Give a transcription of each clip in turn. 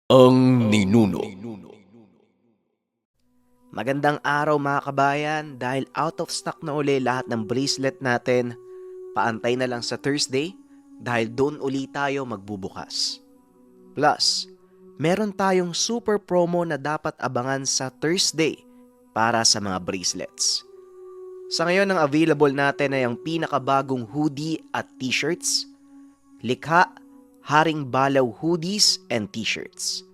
Ang ninuno. Magandang araw mga kabayan, dahil out of stock na uli lahat ng bracelet natin, paantay na lang sa Thursday dahil doon uli tayo magbubukas. Plus, meron tayong super promo na dapat abangan sa Thursday para sa mga bracelets. Sa ngayon ang available natin ay ang pinakabagong hoodie at t-shirts, likha, Haring Balaw hoodies and t-shirts.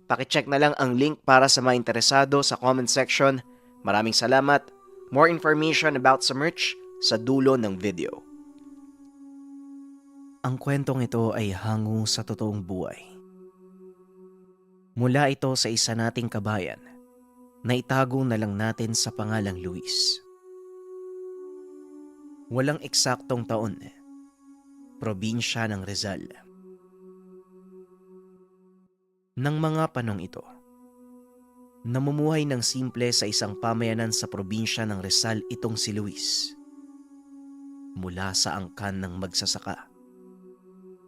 Pakicheck na lang ang link para sa mga interesado sa comment section. Maraming salamat. More information about sa merch sa dulo ng video. Ang kwentong ito ay hango sa totoong buhay. Mula ito sa isa nating kabayan na itago na lang natin sa pangalang Luis. Walang eksaktong taon. Probinsya ng Rizal. Nang mga panong ito, namumuhay ng simple sa isang pamayanan sa probinsya ng Rizal itong si Luis. Mula sa angkan ng magsasaka,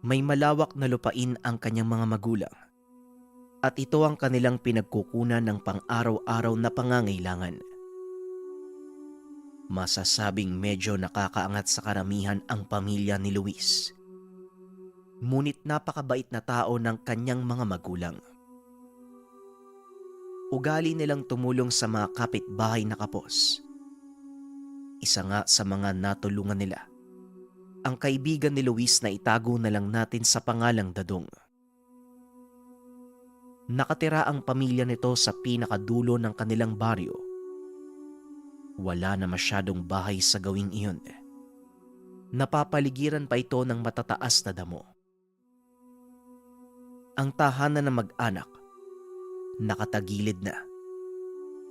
may malawak na lupain ang kanyang mga magulang at ito ang kanilang pinagkukunan ng pang-araw-araw na pangangailangan. Masasabing medyo nakakaangat sa karamihan ang pamilya ni Luis. Ngunit napakabait na tao ng kanyang mga magulang. Ugali nilang tumulong sa mga kapitbahay na kapos. Isa nga sa mga natulungan nila, ang kaibigan ni Luis na itago na lang natin sa pangalang Dadong. Nakatira ang pamilya nito sa pinakadulo ng kanilang baryo. Wala na masyadong bahay sa gawing iyon. Napapaligiran pa ito ng matataas na damo. Ang tahanan ng mag-anak, nakatagilid na.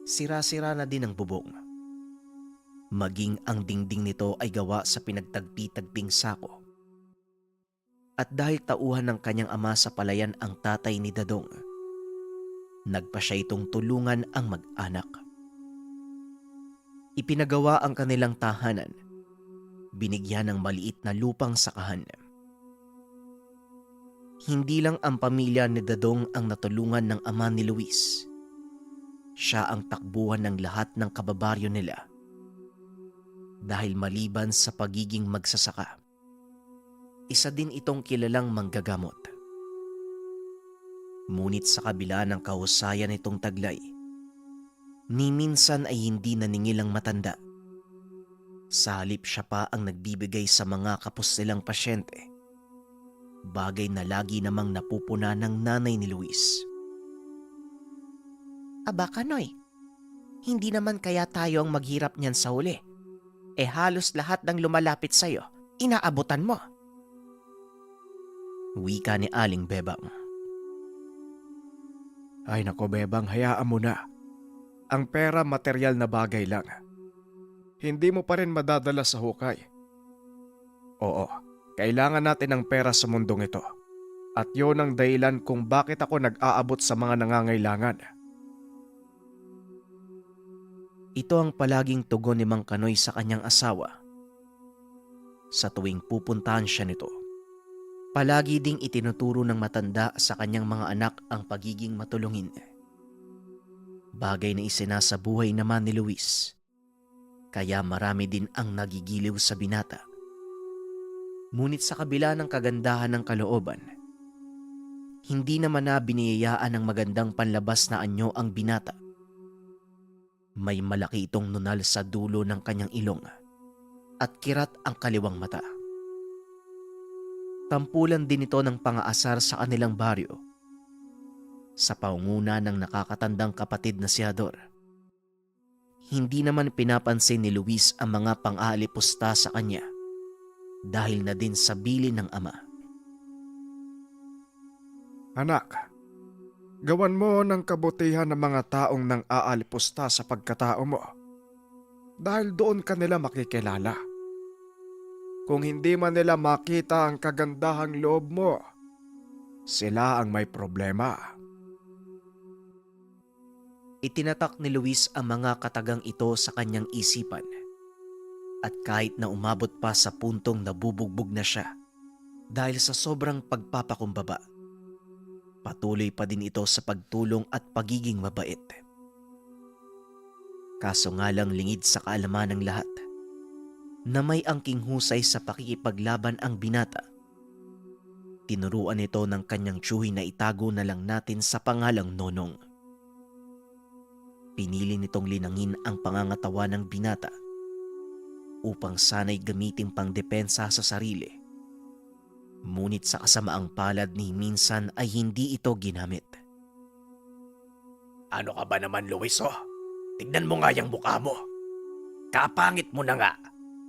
Sira-sira na din ang bubong. Maging ang dingding nito ay gawa sa pinagtagpi-tagping sako. At dahil tauhan ng kanyang ama sa palayan ang tatay ni Dadong, nagpa siya itong tulungan ang mag-anak. Ipinagawa ang kanilang tahanan, binigyan ng maliit na lupang sakahan. Hindi lang ang pamilya ni Dadong ang natulungan ng ama ni Luis. Siya ang takbuhan ng lahat ng kababaryo nila. Dahil maliban sa pagiging magsasaka, isa din itong kilalang manggagamot. Ngunit sa kabila ng kahusayan nitong taglay, ni minsan ay hindi naningil ang matanda. Sa halip siya pa ang nagbibigay sa mga kapos nilang pasyente. Bagay na lagi namang napupuna ng nanay ni Luis. Aba Kanoy, hindi naman kaya tayo ang maghirap niyan sa huli. Halos lahat ng lumalapit sa'yo, inaabutan mo. Wika ni Aling Bebang. Ay nako Bebang, hayaan mo na. Ang pera materyal na bagay lang. Hindi mo pa rin madadala sa hukay. Oo, kailangan natin ng pera sa mundong ito. At yun ang dahilan kung bakit ako nag-aabot sa mga nangangailangan. Ito ang palaging tugon ni Mang Kanoy sa kanyang asawa. Sa tuwing pupuntahan siya nito, palagi ding itinuturo ng matanda sa kanyang mga anak ang pagiging matulungin. Bagay na isinasabuhay naman ni Luis, kaya marami din ang nagigiliw sa binata. Ngunit sa kabila ng kagandahan ng kalooban, hindi naman na biniyayaan ng magandang panlabas na anyo ang binata. May malaki itong nunal sa dulo ng kanyang ilong at kirat ang kaliwang mata. Tampulan din ito ng pangaasar sa kanilang baryo. Sa paunguna ng nakakatandang kapatid na si Hador, hindi naman pinapansin ni Luis ang mga pang-aalipusta sa kanya dahil na din sa bilin ng ama. Anak, gawan mo ng kabutihan ng mga taong nang aalipusta sa pagkatao mo. Dahil doon ka nila makikilala. Kung hindi man nila makita ang kagandahang loob mo, sila ang may problema. Itinatak ni Luis ang mga katagang ito sa kanyang isipan. At kahit na umabot pa sa puntong nabubugbog na siya dahil sa sobrang pagpapakumbaba, Patuloy pa din ito sa pagtulong at pagiging mabait. Kaso nga lang lingid sa kaalaman ng lahat na may angking husay sa pakikipaglaban ang binata. Tinuruan nito ng kanyang tiyuhin na itago na lang natin sa pangalang Nonong. Pinili nitong linangin ang pangangatawa ng binata upang sana'y gamitin pang depensa sa sarili. Ngunit sa kasamaang palad ni minsan ay hindi ito ginamit. Ano ka ba naman, Luis, oh? Tignan mo nga yung mukha mo. Kapangit mo na nga.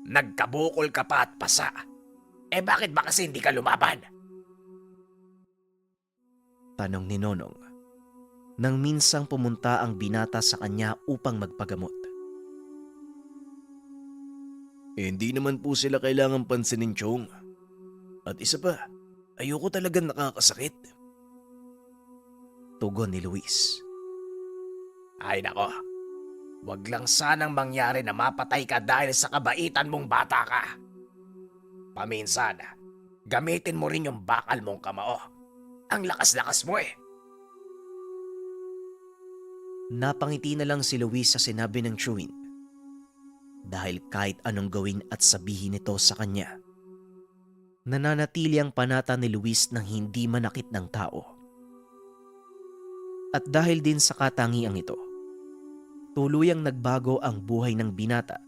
Nagkabukol ka pa at pasa. Bakit ba kasi hindi ka lumaban? Tanong ni Nonong nang minsang pumunta ang binata sa kanya upang magpagamot. Hindi naman po sila kailangang pansinin, Chong. At isa pa, ayoko talagang nakakasakit. Tugon ni Luis. Ay nako, wag lang sanang mangyari na mapatay ka dahil sa kabaitan mong bata ka. Paminsan, gamitin mo rin yung bakal mong kamao. Ang lakas-lakas mo eh. Napangiti na lang si Luis sa sinabi ng tiyuhin. Dahil kahit anong gawin at sabihin nito sa kanya, nananatili ang panata ni Luis ng hindi manakit ng tao. At dahil din sa katangiang ito, tuluyang nagbago ang buhay ng binata.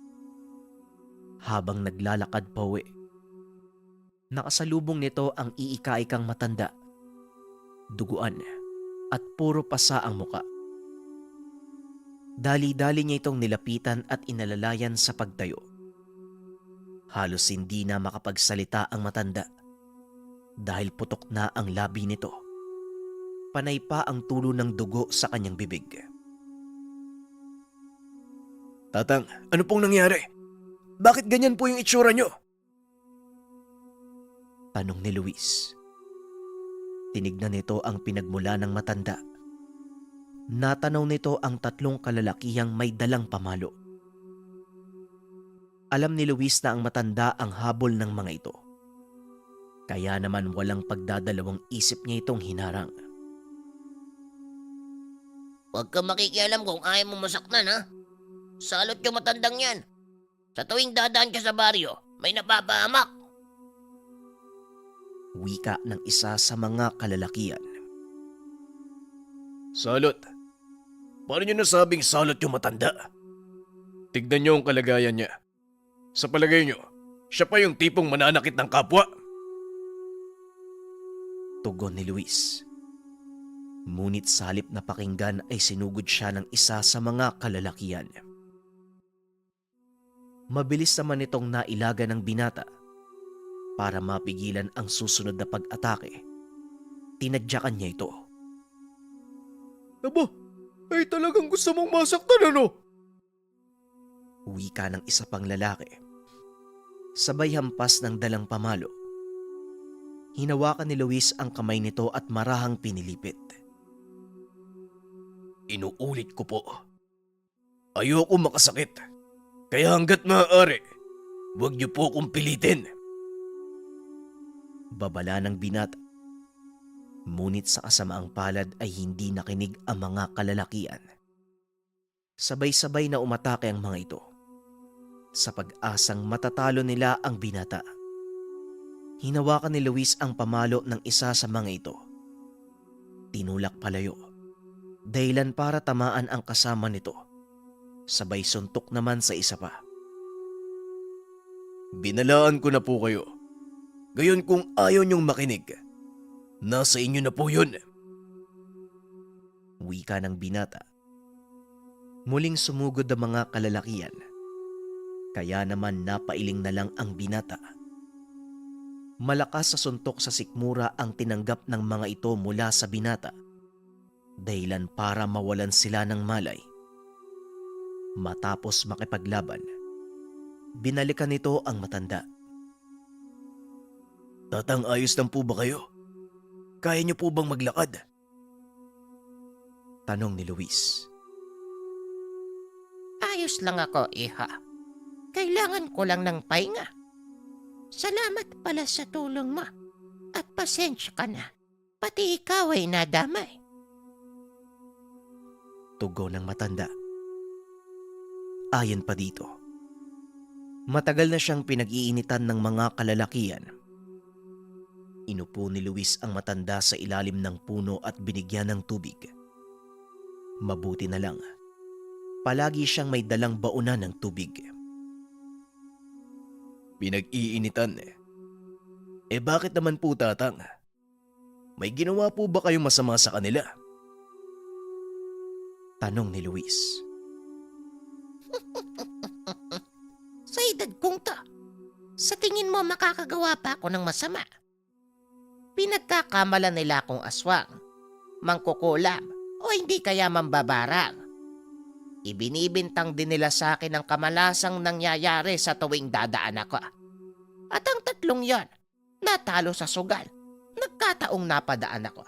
Habang naglalakad pa uwi, nakasalubong nito ang iika-ikang matanda, duguan at puro pasa ang muka. Dali-dali niya itong nilapitan at inalalayan sa pagtayo. Halos hindi na makapagsalita ang matanda dahil putok na ang labi nito. Panay pa ang tulo ng dugo sa kanyang bibig. Tatang, ano pong nangyari? Bakit ganyan po yung itsura nyo? Tanong ni Luis. Tinignan nito ang pinagmula ng matanda. Natanaw nito ang tatlong kalalakihang may dalang pamalo. Alam ni Luis na ang matanda ang habol ng mga ito. Kaya naman walang pagdadalawang isip niya itong hinarang. Huwag ka makikialam kung ayaw mo masaktan, ha? Salot yung matandang yan. Sa tuwing dadaan ka sa baryo, may napapahamak. Wika ng isa sa mga kalalakihan. Salot. Paano nyo nasabing salot yung matanda? Tignan nyo ang kalagayan niya. Sa palagay nyo, siya pa yung tipong mananakit ng kapwa? Tugon ni Luis. Ngunit sa halip na pakinggan ay sinugod siya ng isa sa mga kalalakihan. Mabilis naman itong nailaga ng binata para mapigilan ang susunod na pag-atake. Tinadyakan niya ito. Aba, ay talagang gusto mong masaktan ano? Wika ng isa pang lalaki. Sabay hampas ng dalang pamalo. Hinawakan ni Luis ang kamay nito at marahang pinilipit. Inuulit ko po. Ayoko makasakit. Kaya hanggat maaari, huwag niyo po akong pilitin. Babala ng binata. Ngunit sa kasamaang palad ay hindi nakinig ang mga kalalakian. Sabay-sabay na umatake ang mga ito. Sa pag-asang matatalo nila ang binata. Hinawakan ni Luis ang pamalo ng isa sa mga ito. Tinulak palayo. Dahilan para tamaan ang kasama nito. Sabay suntok naman sa isa pa. Binalaan ko na po kayo. Gayon kung ayaw niyong makinig, nasa inyo na po yun. Wika ng binata. Muling sumugod ang mga kalalakian. Kaya naman napailing na lang ang binata. Malakas sa suntok sa sikmura ang tinanggap ng mga ito mula sa binata. Dahilan para mawalan sila ng malay. Matapos makipaglaban, binalikan nito ang matanda. Tatang, ayos lang po ba kayo? Kaya niyo po bang maglakad? Tanong ni Luis. Ayos lang ako, iha. Kailangan ko lang ng pahinga. Salamat pala sa tulong mo. At pasensya ka na. Pati ikaw ay nadamay. Tugon ng matanda. Ayon pa dito, matagal na siyang pinag-iinitan ng mga kalalakian. Inupo ni Luis ang matanda sa ilalim ng puno at binigyan ng tubig. Mabuti na lang, palagi siyang may dalang baunan ng tubig. Pinag-iinitan eh. Bakit naman po, Tatang? May ginawa po ba kayong masama sa kanila? Tanong ni Luis. Sa edad kong to, sa tingin mo makakagawa pa ako ng masama? Pinagkakamalan nila akong aswang, mangkukulam, o hindi kaya mambabarang. Ibinibintang din nila sa akin ang kamalasang nangyayari sa tuwing dadaan ako. At ang tatlong yon, natalo sa sugal. Nagkataong napadaan ako.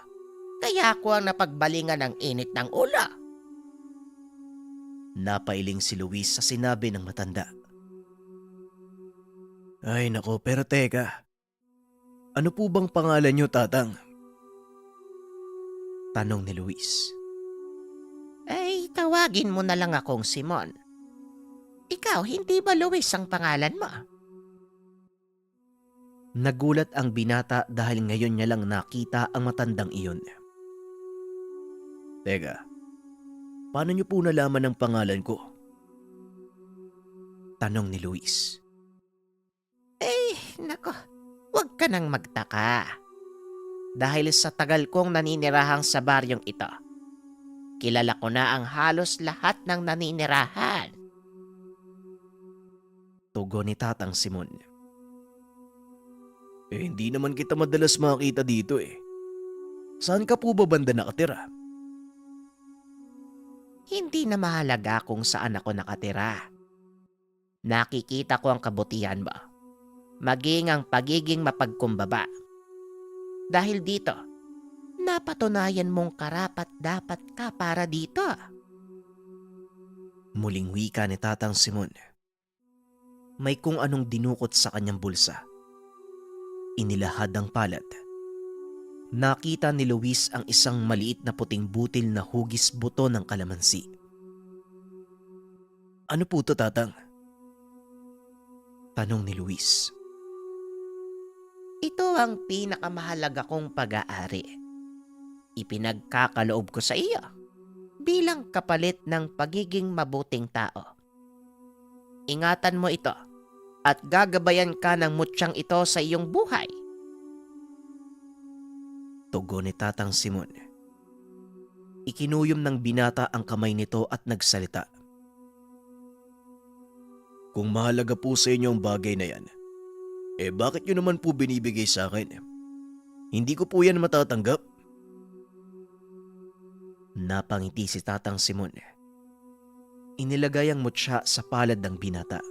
Kaya ako ang napagbalingan ng init ng ulo. Napailing si Luis sa sinabi ng matanda. Ay nako, pero teka. Ano po bang pangalan niyo, Tatang? Tanong ni Luis. Ay, tawagin mo na lang akong Simon. Ikaw, hindi ba Luis ang pangalan mo? Nagulat ang binata dahil ngayon niya lang nakita ang matandang iyon. Teka, paano niyo po nalaman ang pangalan ko? Tanong ni Luis. Nako, huwag ka nang magtaka. Dahil sa tagal kong naninirahang sa baryong ito, kilala ko na ang halos lahat ng naninirahan. Tugon ni Tatang Simon. Hindi naman kita madalas makita dito eh. Saan ka po ba banda nakatira? Hindi na mahalaga kung saan ako nakatira. Nakikita ko ang kabutihan mo, maging ang pagiging mapagkumbaba. Dahil dito, napatunayan mong karapat-dapat ka para dito. Muling wika ni Tatang Simon. May kung anong dinukot sa kanyang bulsa. Inilahad ang palad. Nakita ni Luis ang isang maliit na puting butil na hugis buto ng kalamansi. Ano po to, Tatang? Tanong ni Luis. Ito ang pinakamahalaga kong pag-aari. Ipinagkakaloob ko sa iyo bilang kapalit ng pagiging mabuting tao. Ingatan mo ito at gagabayan ka ng mutsyang ito sa iyong buhay. Tugon ni Tatang Simon. Ikinuyom ng binata ang kamay nito at nagsalita. Kung mahalaga po sa inyo ang bagay na yan, bakit nyo naman po binibigay sa akin? Hindi ko po yan matatanggap. Napangiti si Tatang Simon. Inilagay ang mutya sa palad ng binata.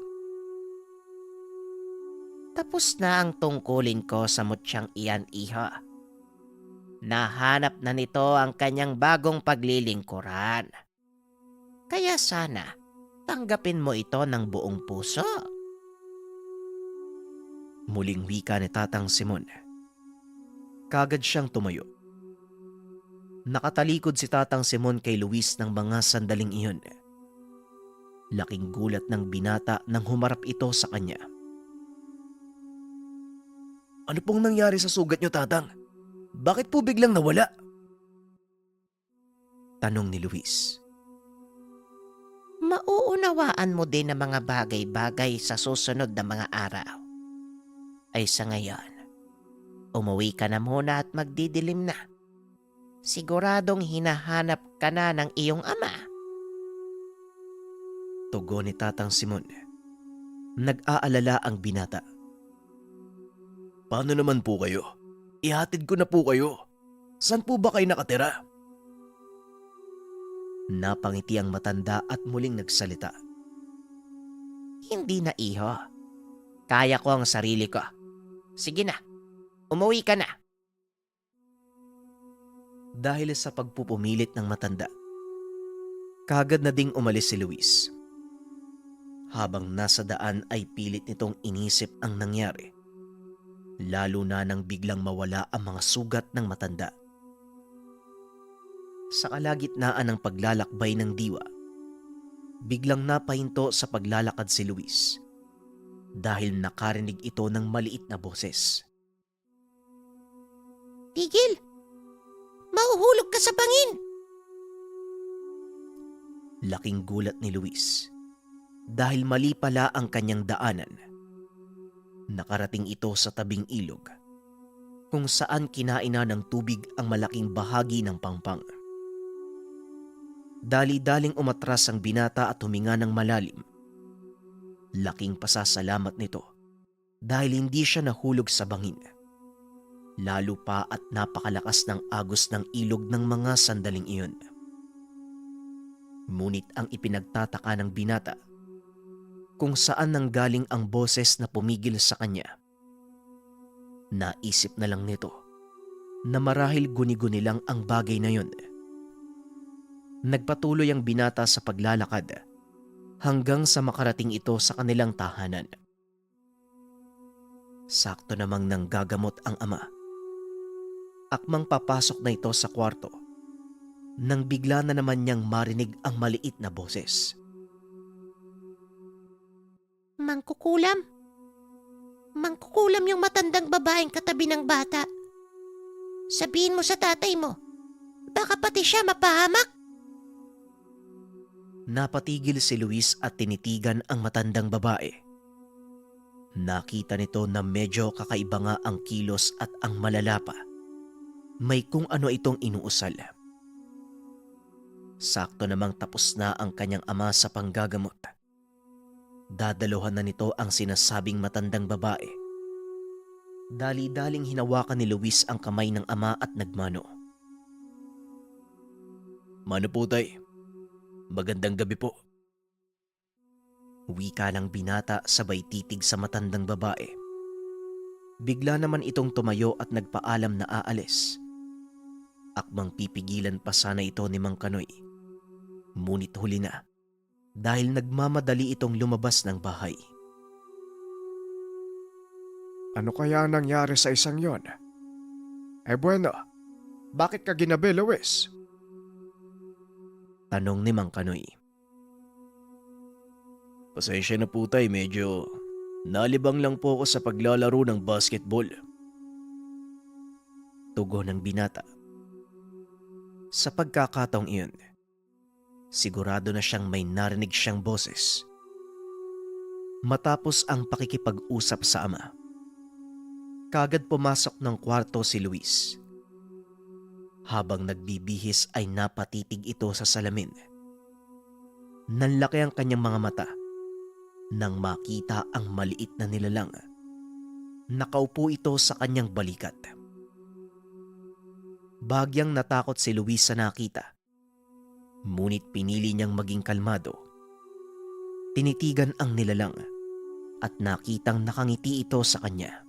Tapos na ang tungkulin ko sa mutsyang iyan, iho. Nahanap na nito ang kanyang bagong paglilingkuran. Kaya sana, tanggapin mo ito ng buong puso. Muling wika ni Tatang Simon. Kagad siyang tumayo. Nakatalikod si Tatang Simon kay Luis ng mga sandaling iyon. Laking gulat ng binata nang humarap ito sa kanya. Ano pong nangyari sa sugat niyo, Tatang? Bakit po biglang nawala? Tanong ni Luis. Mauunawaan mo din ang mga bagay-bagay sa susunod na mga araw. Ay sa ngayon, umuwi ka na muna at magdidilim na. Siguradong hinahanap ka na ng iyong ama. Tugon ni Tatang Simon. Nag-aalala ang binata. Paano naman po kayo? Ihatid ko na po kayo. Saan po ba kayo nakatira? Napangiti ang matanda at muling nagsalita. Hindi na, iho. Kaya ko ang sarili ko. Sige na, umuwi ka na. Dahil sa pagpupumilit ng matanda, kagad na ding umalis si Luis. Habang nasa daan ay pilit nitong inisip ang nangyari. Lalo na nang biglang mawala ang mga sugat ng matanda. Sa kalagitnaan ng paglalakbay ng diwa, biglang napahinto sa paglalakad si Luis dahil nakarinig ito ng maliit na boses. Tigil! Mahuhulog ka sa bangin! Laking gulat ni Luis dahil mali pala ang kanyang daanan. Nakarating ito sa tabing ilog kung saan kinaina ng tubig ang malaking bahagi ng pangpang. Dali-daling umatras ang binata at huminga ng malalim. Laking pasasalamat nito dahil hindi siya nahulog sa bangin. Lalo pa at napakalakas ng agos ng ilog ng mga sandaling iyon. Ngunit ang ipinagtataka ng binata kung saan nanggaling ang boses na pumigil sa kanya. Naisip na lang nito na marahil guni-guni lang ang bagay na yun. Nagpatuloy ang binata sa paglalakad hanggang sa makarating ito sa kanilang tahanan. Sakto namang nanggagamot ang ama. Akmang papasok na ito sa kwarto nang bigla na naman niyang marinig ang maliit na boses. Mangkukulam. Mangkukulam yung matandang babaeng katabi ng bata. Sabihin mo sa tatay mo, baka pati siya mapahamak. Napatigil si Luis at tinitigan ang matandang babae. Nakita nito na medyo kakaiba nga ang kilos at ang malala pa. May kung ano itong inuusal. Sakto namang tapos na ang kanyang ama sa panggagamot. Dadaluhan na nito ang sinasabing matandang babae. Dali-daling hinawakan ni Luis ang kamay ng ama at nagmano. "Mano po tay? Magandang gabi po." Wika ng binata sabay titig sa matandang babae. Bigla naman itong tumayo at nagpaalam na aalis. Akmang pipigilan pa sana ito ni Mang Kanoy. Ngunit huli na dahil nagmamadali itong lumabas ng bahay. Ano kaya nangyari sa isang yon? Bueno, bakit ka ginabi, Luis? Tanong ni Mang Kanoy. "Pasensya na po tay, medyo nalibang lang po ako sa paglalaro ng basketball." Tugon ng binata. Sa pagkakataong iyon, sigurado na siyang may narinig siyang boses. Matapos ang pakikipag-usap sa ama, kagad pumasok ng kwarto si Luis. Habang nagbibihis ay napatitig ito sa salamin. Nanlaki ang kanyang mga mata nang makita ang maliit na nilalang. Nakaupo ito sa kanyang balikat. Bagyang natakot si Luis sa nakita. Ngunit pinili niyang maging kalmado. Tinitigan ang nilalang at nakitang nakangiti ito sa kanya.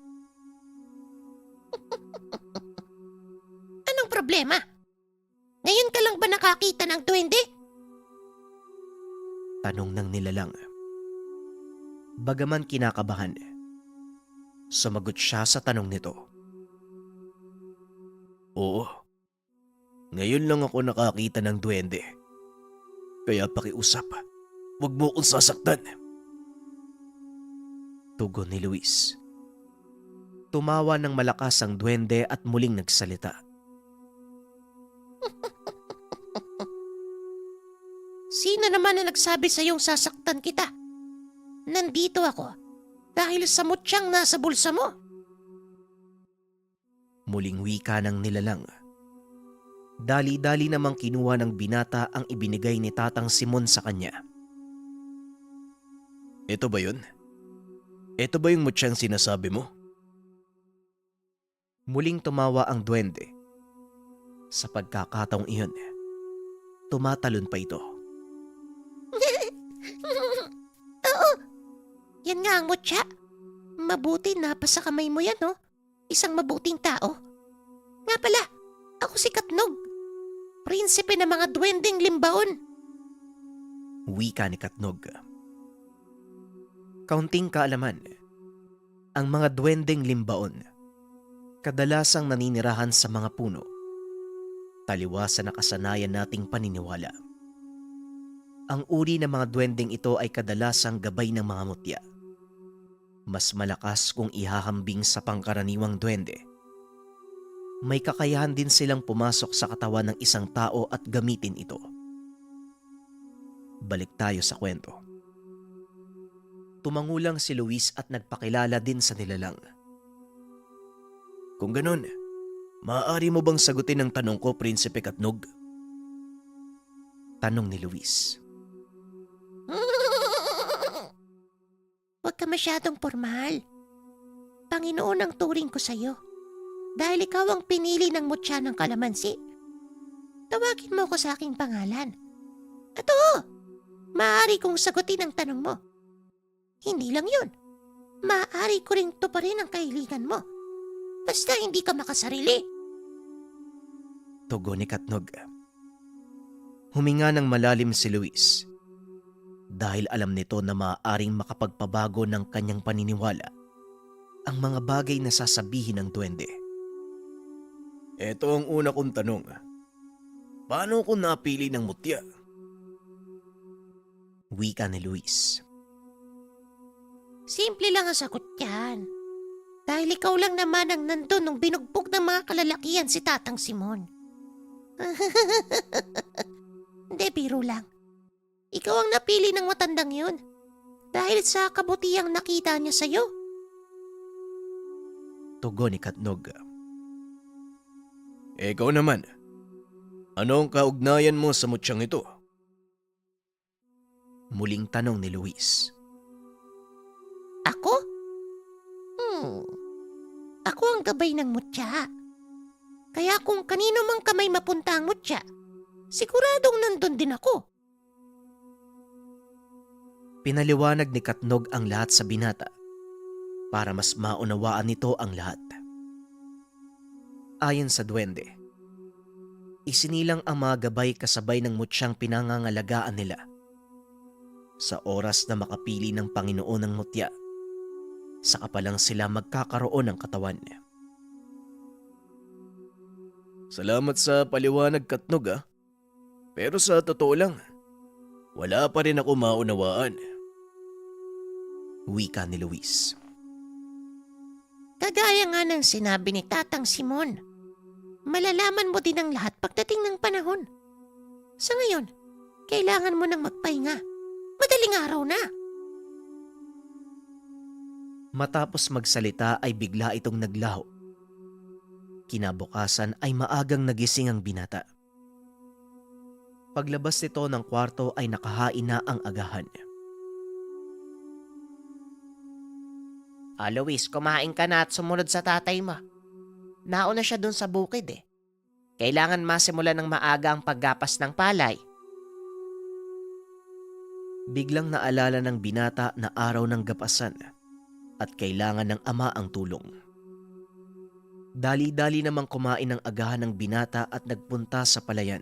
Anong problema? Ngayon ka lang ba nakakita ng duwende? Tanong ng nilalang. Bagaman kinakabahan, sumagot siya sa tanong nito. "Oo, ngayon lang ako nakakita ng duwende. Kaya pakiusap, huwag mo akong sasaktan." Tugon ni Luis. Tumawa ng malakas ang duwende at muling nagsalita. Sino naman na nagsabi sa iyong sasaktan kita? Nandito ako dahil sa mutsyang nasa bulsa mo. Muling wika ng nilalang. Dali-dali namang kinuha ng binata ang ibinigay ni Tatang Simon sa kanya. "Ito ba yun? Ito ba yung mutsyang sinasabi mo?" Muling tumawa ang duwende. Sa pagkakataong iyon, tumatalon pa ito. Oo, yan nga ang mutya. Mabuti napasa kamay mo yan, no? Isang mabuting tao. Nga pala, ako si Katnog. Prinsipe ng mga duwendeng limbaon. Wika ni Katnog. Kaunting kaalaman, ang mga duwendeng limbaon, kadalasang naninirahan sa mga puno Taliwas sa nakasanayan nating paniniwala. Ang uri ng mga duwending ito ay kadalasang gabay ng mga mutya. Mas malakas kung ihahambing sa pangkaraniwang duwende. May kakayahan din silang pumasok sa katawan ng isang tao at gamitin ito. Balik tayo sa kwento. Tumangulang si Luis at nagpakilala din sa nilalang. Kung ganun, maaari mo bang sagutin ang tanong ko, Prinsipe Katnog? Tanong ni Luis. Huwag ka masyadong formal. Panginoon ang turing ko sa'yo. Dahil ikaw ang pinili ng mutya ng kalamansi. Tawagin mo ko sa aking pangalan. At oo, maaari kong sagutin ang tanong mo. Hindi lang yun. Maaari ko ring tuparin ang kahilingan mo. Basta hindi ka makasarili. Tugon ni Katnog. Huminga ng malalim si Luis. Dahil alam nito na maaaring makapagpabago ng kanyang paniniwala ang mga bagay na sasabihin ng duwende. Ito ang una kong tanong. Paano ko napili ng mutya? Wika ni Luis. Simple lang ang sagot yan. Dahil ikaw lang naman ang nandun nung binugbog ng mga kalalakihan si Tatang Simon. Hindi, biro lang. Ikaw ang napili ng matandang yun. Dahil sa kabutihang nakita niya sa'yo. Tugon ni Katnog. Ikaw naman, anong kaugnayan mo sa mutyang ito? Muling tanong ni Luis. Ako? Ako ang gabay ng mutya. Kaya kung kanino mang kamay mapunta ang mutya, siguradong nandun din ako. Pinaliwanag ni Katnog ang lahat sa binata para mas maunawaan nito ang lahat. Ayon sa duwende, isinilang ang mga gabay kasabay ng mutyang pinangangalagaan nila. Sa oras na makapili ng Panginoon ng mutya, saka pa lang sila magkakaroon ng katawan. Salamat sa paliwanag, Katnog. Pero sa totoo lang, wala pa rin ako maunawaan. Wika ni Luis. Kagaya nga ng sinabi ni Tatang Simon, malalaman mo din ang lahat pagdating ng panahon. Sa ngayon, kailangan mo nang magpahinga. Madaling araw na. Matapos magsalita ay bigla itong naglaho. Kinabukasan ay maagang nagising ang binata. Paglabas nito ng kwarto ay nakahain na ang agahan. Luis, kumain ka na at sumunod sa tatay mo. Nauna siya dun sa bukid eh. Kailangan masimulan ng maaga ang paggapas ng palay. Biglang naalala ng binata na araw ng gapasan at kailangan ng ama ang tulong. Dali-dali namang kumain ng agahan ng binata at nagpunta sa palayan.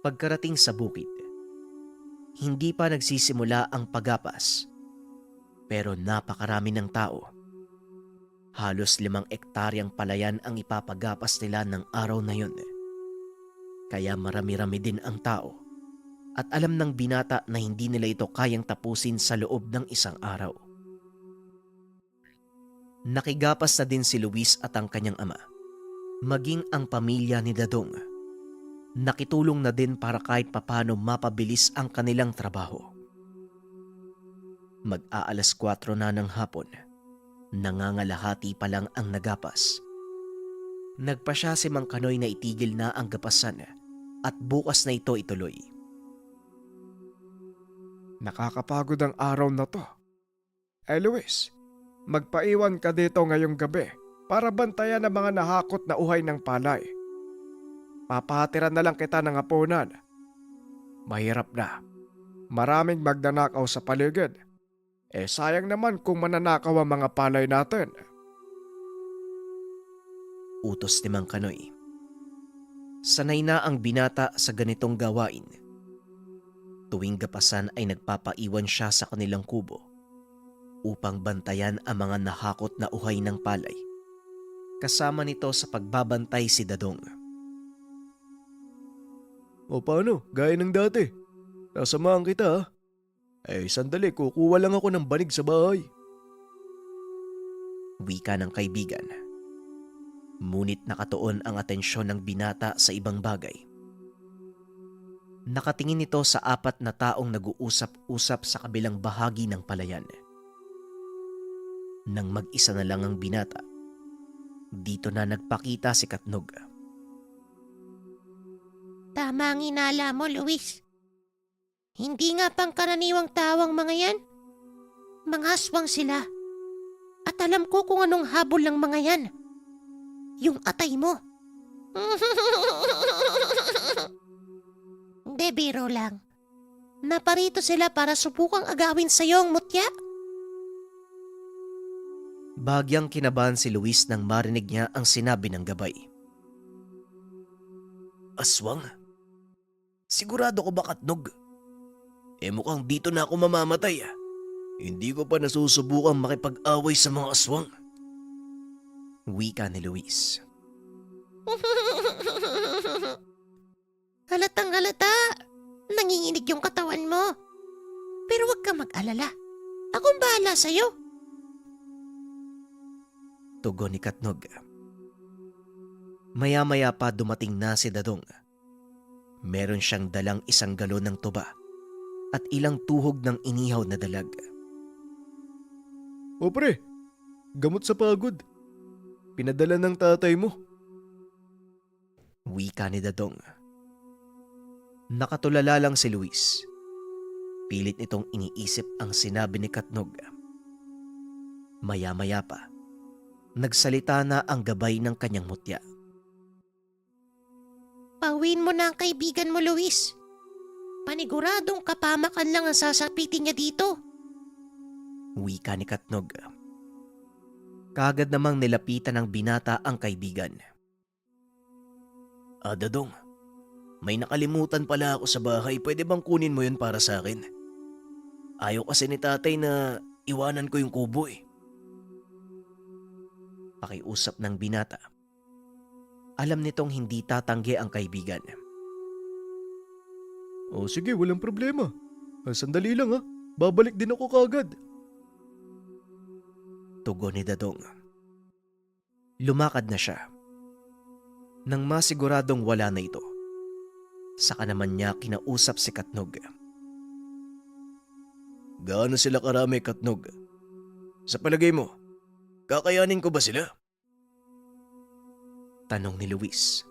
Pagkarating sa bukid, hindi pa nagsisimula ang paggapas. Pero napakarami ng tao. Halos 5 ektaryang palayan ang ipapagapas nila ng araw na yun. Kaya marami-rami din ang tao. At alam ng binata na hindi nila ito kayang tapusin sa loob ng isang araw. Nakigapas na din si Luis at ang kanyang ama. Maging ang pamilya ni Dadong. Nakitulong na din para kahit papano mapabilis ang kanilang trabaho. Mag-aalas 4 na ng hapon. Nangangalahati pa lang ang nagapas. Nagpasya si Mang Kanoy na itigil na ang gapasan at bukas na ito ituloy. Nakakapagod ang araw na to. Luis, magpaiwan ka dito ngayong gabi para bantayan ang mga nahakot na uhay ng palay. Papahatiran na lang kita ng hapunan. Mahirap na. Maraming magnanakaw sa paligid. Sayang naman kung mananakaw ang mga palay natin. Utos ni Mang Kanoy. Sanay na ang binata sa ganitong gawain. Tuwing gapasan ay nagpapaiwan siya sa kanilang kubo upang bantayan ang mga nahakot na uhay ng palay. Kasama nito sa pagbabantay si Dadong. O paano? Gaya ng dati. Sasamahan kita ha. Sandali, kukuha lang ako ng banig sa bahay. Wika ng kaibigan. Ngunit nakatuon ang atensyon ng binata sa ibang bagay. Nakatingin ito sa 4 na taong nag-uusap-usap sa kabilang bahagi ng palayan. Nang mag-isa na lang ang binata, dito na nagpakita si Katnog. Tama ang inala mo, Luis. Hindi nga pangkaraniwang tawang mga yan. Mga aswang sila. At alam ko kung anong habol ng mga yan. Yung atay mo. Hindi, biro lang. Naparito sila para subukang agawin sa'yo ang mutya. Bagyang kinabahan si Luis nang marinig niya ang sinabi ng gabay. Aswang? Sigurado ko ba, Katnog? Mukhang dito na ako mamamatay. Hindi ko pa nasusubukang makipag-away sa mga aswang. Wika ni Luis. Halatang halata. Nanginginig yung katawan mo. Pero huwag ka mag-alala. Akong bahala sa'yo. Tugon ni Katnog. Maya-maya pa dumating na si Dadong. Meron siyang dalang 1 galon ng tuba at ilang tuhog ng inihaw na dalag. O pre, gamot sa pagod. Pinadala ng tatay mo. Wika ni Dadong. Nakatulala lang si Luis. Pilit nitong iniisip ang sinabi ni Katnog. Maya-maya pa, nagsalita na ang gabay ng kanyang mutya. Pauwiin mo na ang kaibigan mo, Luis. Paniguradong kapamakan lang ang sasapitin niya dito. Wika ni Katnog. Kaagad namang nilapitan ng binata ang kaibigan. Dadong, may nakalimutan pala ako sa bahay. Pwede bang kunin mo yun para sa akin? Ayaw kasi ni tatay na iwanan ko yung kubo Pakiusap ng binata. Alam nitong hindi tatanggi ang kaibigan. O sige, walang problema. Sandali lang ha. Babalik din ako kaagad. Tugon ni Dadong. Lumakad na siya. Nang masiguradong wala na ito, saka naman niya kinausap si Katnog. Gaano sila karami, Katnog? Sa palagay mo, kakayanin ko ba sila? Tanong ni Luis.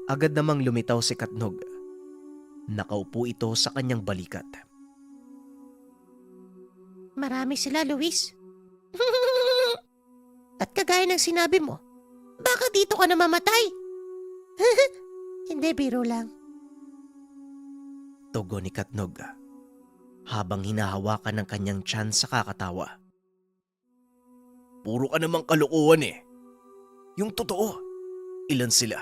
Agad namang lumitaw si Katnog. Nakaupo ito sa kanyang balikat. Marami sila, Luis. At kagaya ng sinabi mo, baka dito ka na mamatay. Hindi, biro lang. Tugon ni Katnog habang hinahawakan ng kanyang tiyan sa kakatawa. Puro ka namang kalokohan Yung totoo, ilan sila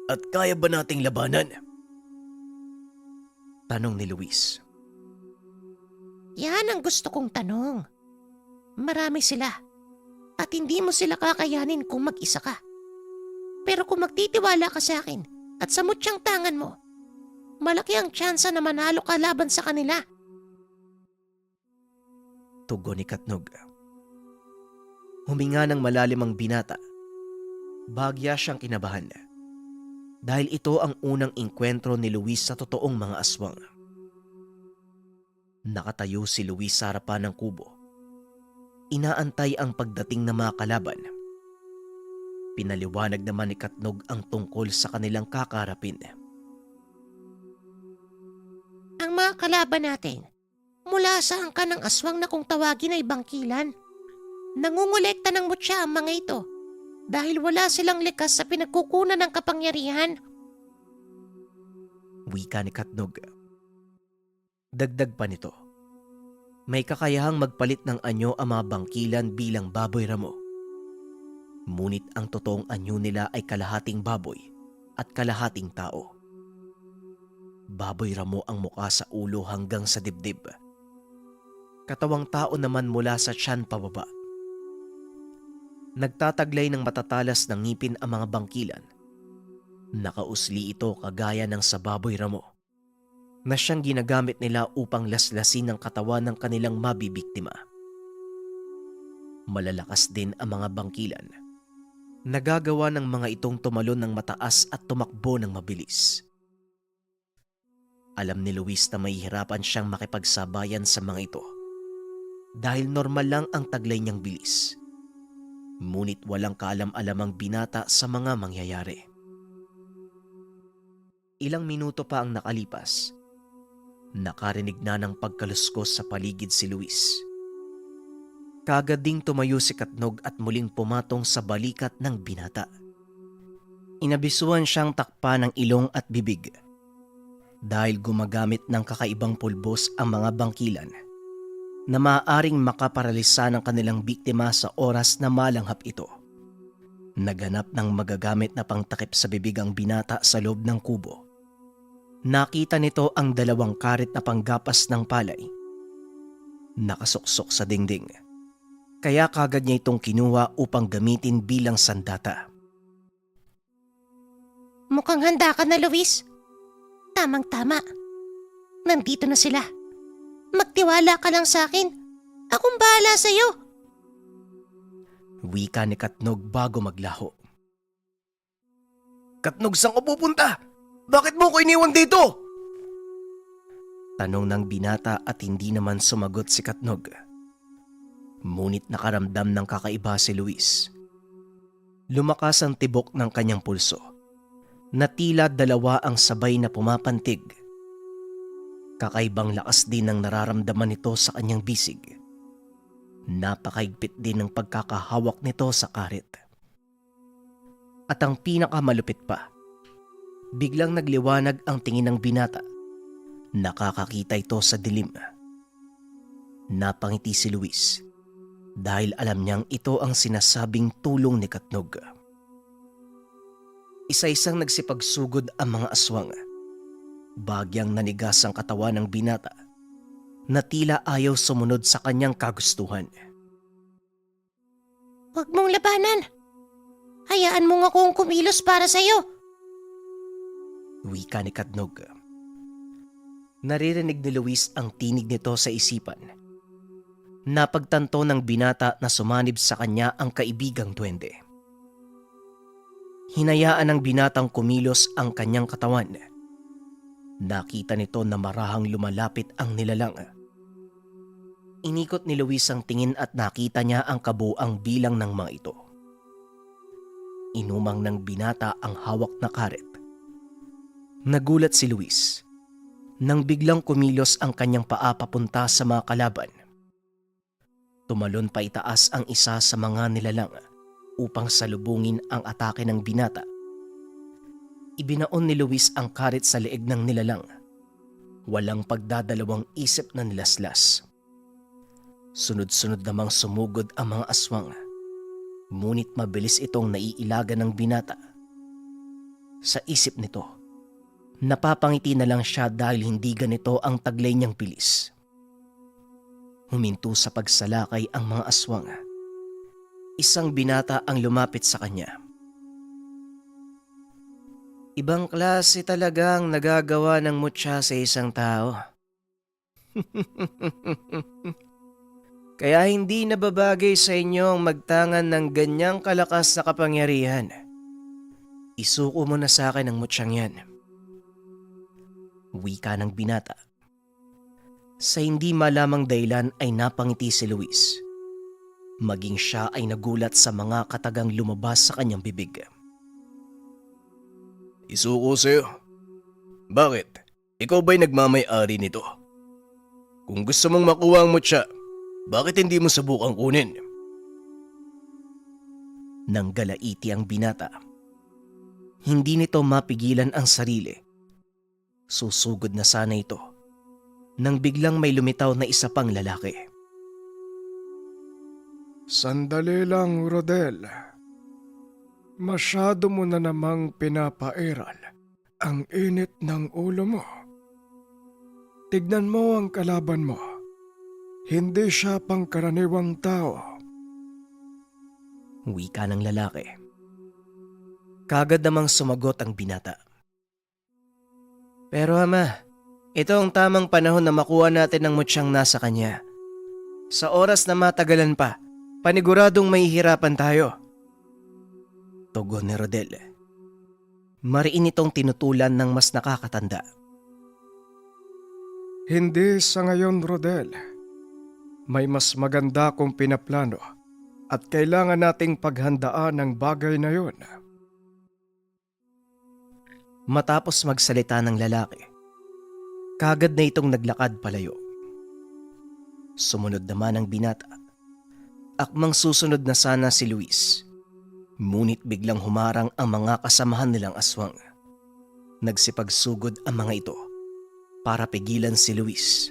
at kaya ba nating labanan? Tanong ni Luis. Yan ang gusto kong tanong. Marami sila at hindi mo sila kakayanin kung mag-isa ka. Pero kung magtitiwala ka sa akin at sa mutyang tangan mo, malaki ang tsansa na manalo ka laban sa kanila. Tugon ni Katnog. Huminga ng malalim ang binata. Bagya siyang kinabahan dahil ito ang unang engkwentro ni Luis sa totoong mga aswang. Nakatayo si Luis sa harapan ng kubo. Inaantay ang pagdating ng mga kalaban. Pinaliwanag naman ni Katnog ang tungkol sa kanilang kakarapin. Ang mga kalaban natin, mula sa angkan ng aswang na kung tawagin ay bangkilan, nangungulekta ng mutya ang mga ito dahil wala silang likas sa pinagkukunan ng kapangyarihan. Wika ni Katnog. Dagdag pa nito, may kakayahang magpalit ng anyo ang mga bangkilan bilang baboy ramo. Ngunit ang totoong anyo nila ay kalahating baboy at kalahating tao. Baboy ramo ang mukha sa ulo hanggang sa dibdib. Katawang tao naman mula sa tiyan pababa. Nagtataglay ng matatalas ng ngipin ang mga bangkilan. Nakausli ito kagaya ng sa baboy ramo na siyang ginagamit nila upang laslasin ang katawan ng kanilang mabibiktima. Malalakas din ang mga bangkilan. Nagagawa ng mga itong tumalon ng mataas at tumakbo ng mabilis. Alam ni Luis na mahihirapan siyang makipagsabayan sa mga ito dahil normal lang ang taglay niyang bilis. Ngunit walang kaalam-alamang binata sa mga mangyayari. Ilang minuto pa ang nakalipas. Nakarinig na ng pagkaluskos sa paligid si Luis. Kaagad ding tumayo si Katnog at muling pumatong sa balikat ng binata. Inabisuan siyang takpan ng ilong at bibig. Dahil gumagamit ng kakaibang pulbos ang mga bangkilan na maaaring makaparalisa ng kanilang biktima sa oras na malanghap ito. Naganap ng magagamit na pangtakip sa bibig ang binata sa loob ng kubo. Nakita nito ang 2 karet na panggapas ng palay. Nakasuksok sa dingding. Kaya kagad niya itong kinuha upang gamitin bilang sandata. Mukhang handa ka na, Luis. Tamang-tama. Nandito na sila. Magtiwala ka lang sa akin. Akong bahala sa'yo. Wika ni Katnog bago maglaho. Katnog, saan ka pupunta? Bakit mo ko iniwan dito? Tanong ng binata at hindi naman sumagot si Katnog. Ngunit nakaramdam ng kakaiba si Luis. Lumakas ang tibok ng kanyang pulso na tila 2 ang sabay na pumapantig. Kakaibang lakas din ang nararamdaman nito sa kanyang bisig. Napakaigpit din ng pagkakahawak nito sa karet. At ang pinakamalupit pa, biglang nagliwanag ang tingin ng binata. Nakakakita ito sa dilim. Napangiti si Luis dahil alam niyang ito ang sinasabing tulong ni Katnog. Isa-isang nagsipagsugod ang mga aswang. Bagyang nanigas ang katawan ng binata na tila ayaw sumunod sa kanyang kagustuhan. Huwag mong labanan. Hayaan mo nga akong kumilos para sa'yo. Wika ni Katnog. Naririnig ni Luis ang tinig nito sa isipan. Napagtanto ng binata na sumanib sa kanya ang kaibigang duwende. Hinayaan ng binatang kumilos ang kanyang katawan. Nakita nito na marahang lumalapit ang nilalang. Inikot ni Luis ang tingin at nakita niya ang kabuang bilang ng mga ito. Inumang ng binata ang hawak na karet. Nagulat si Luis nang biglang kumilos ang kanyang paa papunta sa mga kalaban. Tumalon pa itaas ang isa sa mga nilalang upang salubungin ang atake ng binata. Ibinaon ni Luis ang karet sa leeg ng nilalang. Walang pagdadalawang isip na nilaslas. Sunod-sunod namang sumugod ang mga aswang. Ngunit mabilis itong naiilaga ng binata. Sa isip nito, napapangiti na lang siya dahil hindi ganito ang taglay niyang bilis. Huminto sa pagsalakay ang mga aswang. Isang binata ang lumapit sa kanya. Ibang klase talagang nagagawa ng mutya sa isang tao. Kaya hindi nababagay sa inyo ang magtangan ng ganyang kalakas na kapangyarihan. Isuko mo na sa akin ang mutyang yan. Wika ng binata. Sa hindi malamang dahilan ay napangiti si Luis. Maging siya ay nagulat sa mga katagang lumabas sa kanyang bibig. Isuko sa'yo. Bakit? Ikaw ba'y nagmamay-ari nito? Kung gusto mong makuha ang mutya, bakit hindi mo subukang kunin? Nang galaiti ang binata. Hindi nito mapigilan ang sarili. Susugod na sana ito nang biglang may lumitaw na isa pang lalaki. Sandali lang, Rodel. Masyado mo na namang pinapairal ang init ng ulo mo. Tignan mo ang kalaban mo. Hindi siya pangkaraniwang tao. Wika ng lalaki. Kagad namang sumagot ang binata. Pero ama, ito ang tamang panahon na makuha natin ang mutsyang nasa kanya. Sa oras na matagalan pa, paniguradong mahihirapan tayo. Tugon ni Rodel. Mariin itong tinutulan ng mas nakakatanda. Hindi sa ngayon, Rodel. May mas maganda kong pinaplano at kailangan nating paghandaan ang bagay na yun. Matapos magsalita ng lalaki, kagad na itong naglakad palayo. Sumunod naman ang binata. Akmang susunod na sana si Luis. Ngunit biglang humarang ang mga kasamahan nilang aswang. Nagsipagsugod ang mga ito para pigilan si Luis.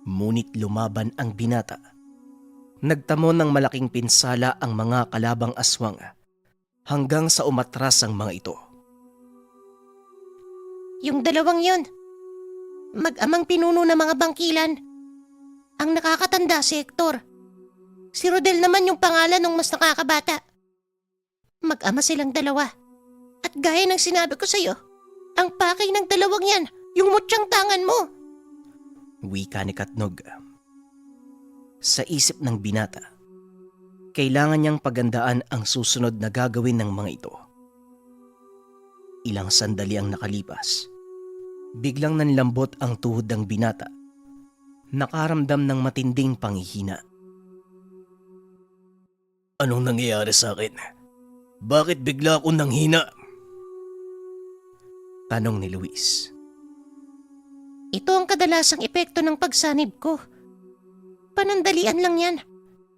Ngunit lumaban ang binata. Nagtamo ng malaking pinsala ang mga kalabang aswang hanggang sa umatras ang mga ito. Yung dalawang yun, mag-amang pinuno ng mga bangkilan. Ang nakakatanda si Hector. Si Rodel naman yung pangalan ng mas nakakabata. Mag-ama silang dalawa. At gaya ng sinabi ko sa'yo, ang pakay ng dalawang yan, yung mutsyang tangan mo. Wika ni Katnog. Sa isip ng binata, kailangan niyang pagandaan ang susunod na gagawin ng mga ito. Ilang sandali ang nakalipas. Biglang nanlambot ang tuhod ng binata. Nakaramdam ng matinding panghihina. Anong nangyayari sa akin? Bakit bigla akong nanghina? Tanong ni Luis. Ito ang kadalasang epekto ng pagsanib ko. Panandalian lang yan.